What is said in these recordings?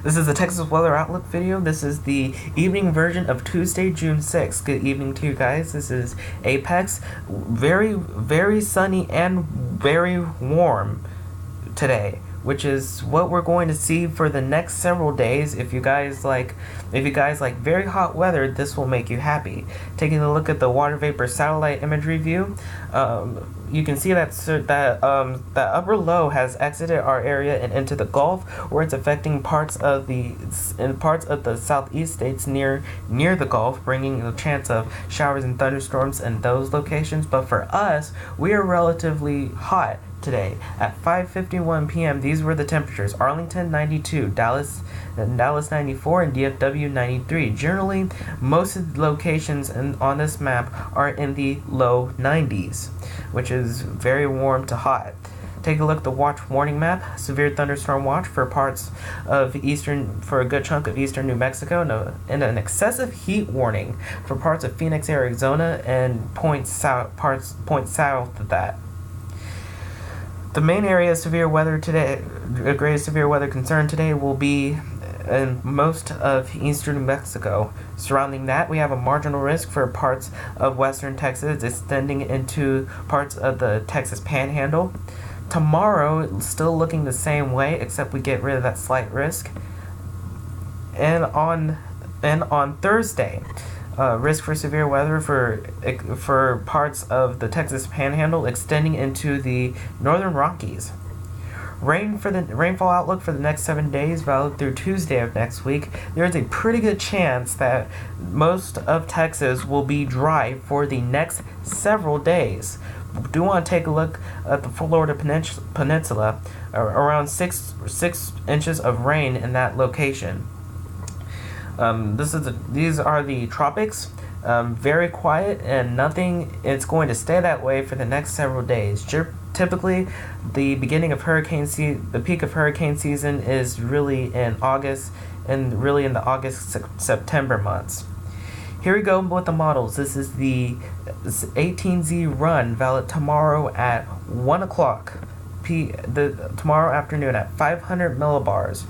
This is the Texas Weather Outlook video. This is the evening version of Tuesday, June 6th. Good evening to you guys. This is Apex. Very, very sunny and very warm today, which is what we're going to see for the next several days. If you guys like very hot weather, this will make you happy. Taking a look at the water vapor satellite imagery view, you can see that that upper low has exited our area and into the Gulf, where it's affecting parts of the southeast states near the Gulf, bringing a chance of showers and thunderstorms in those locations. But for us, we are relatively hot today. At 5:51 p.m., these were the temperatures: Arlington 92, Dallas 94, and DFW 93. Generally, most of the locations on this map are in the low 90s, which is very warm to hot. Take a look at the watch warning map. Severe thunderstorm watch for parts of for a good chunk of eastern New Mexico, and an excessive heat warning for parts of Phoenix, Arizona, and points south of that. The main area of severe weather today, a greatest severe weather concern today, will be in most of eastern New Mexico. Surrounding that, we have a marginal risk for parts of western Texas, extending into parts of the Texas Panhandle. Tomorrow, it's still looking the same way, except we get rid of that slight risk. And on Thursday, risk for severe weather for parts of the Texas Panhandle, extending into the northern Rockies. Rainfall outlook for the next 7 days, valid through Tuesday of next week. There is a pretty good chance that most of Texas will be dry for the next several days. We do want to take a look at the Florida Peninsula, around 6 inches of rain in that location. These are the tropics. Very quiet and nothing. It's going to stay that way for the next several days. Typically, the peak of hurricane season is really in August, and really in the August-September months. Here we go with the models. This is the 18Z run, valid tomorrow at 1 o'clock. Tomorrow afternoon at 500 millibars,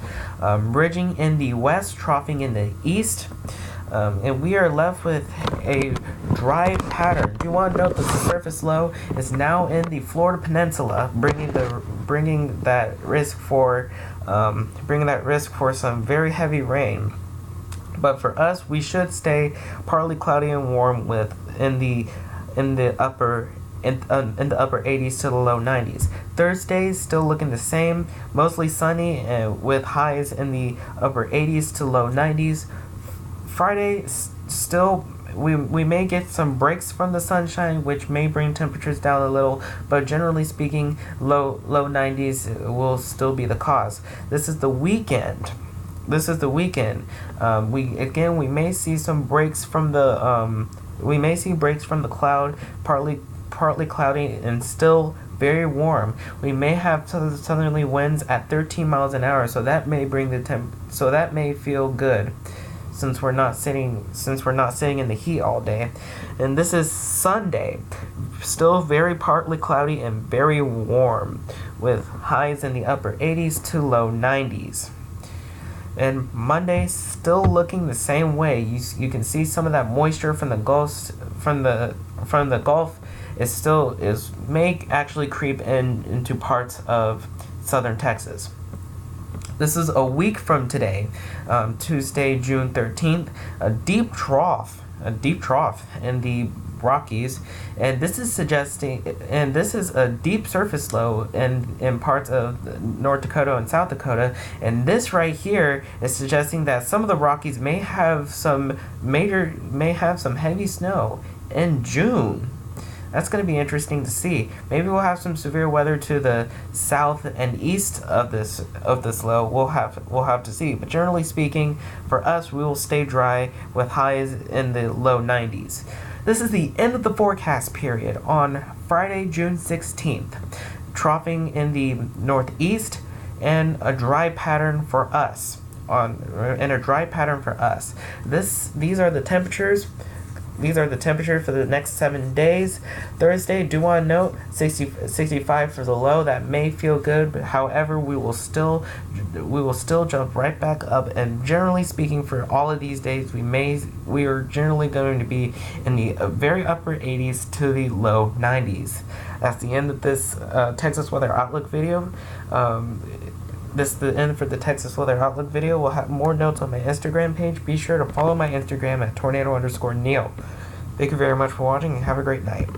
ridging in the west, troughing in the east, and we are left with a dry pattern. Do you want to note that the surface low is now in the Florida Peninsula, bringing that risk for some very heavy rain. But for us, we should stay partly cloudy and warm in the upper 80s to the low 90s. Thursday still looking the same, mostly sunny with highs in the upper 80s to low 90s. Friday still we may get some breaks from the sunshine, which may bring temperatures down a little, but generally speaking, low 90s will still be the cause. This is the weekend. We may see some breaks from the cloud, partly cloudy and still very warm. We may have southerly winds at 13 miles an hour, so that may that may feel good, since we're not sitting in the heat all day. And this is Sunday, still very partly cloudy and very warm, with highs in the upper 80s to low 90s. And Monday still looking the same way. You can see some of that moisture from the Gulf may actually creep into parts of southern Texas. This is a week from today, Tuesday, June 13th, a deep trough in the Rockies, and this is a deep surface low in parts of North Dakota and South Dakota, and this right here is suggesting that some of the Rockies may have some heavy snow in June. That's going to be interesting to see. Maybe we'll have some severe weather to the south and east of this low. We'll have to see. But generally speaking, for us, we will stay dry with highs in the low 90s. This is the end of the forecast period on Friday, June 16th. Troughing in the northeast and a dry pattern for us. These are the temperatures. these are the temperatures for the next 7 days. Thursday, do want to note 65 for the low. That may feel good, but however, we will still jump right back up. And generally speaking, for all of these days, we are generally going to be in the very upper 80s to the low 90s. That's the end of this Texas Weather Outlook video. This is the end for the Texas Weather Outlook video. We'll have more notes on my Instagram page. Be sure to follow my Instagram at tornado_Neil. Thank you very much for watching and have a great night.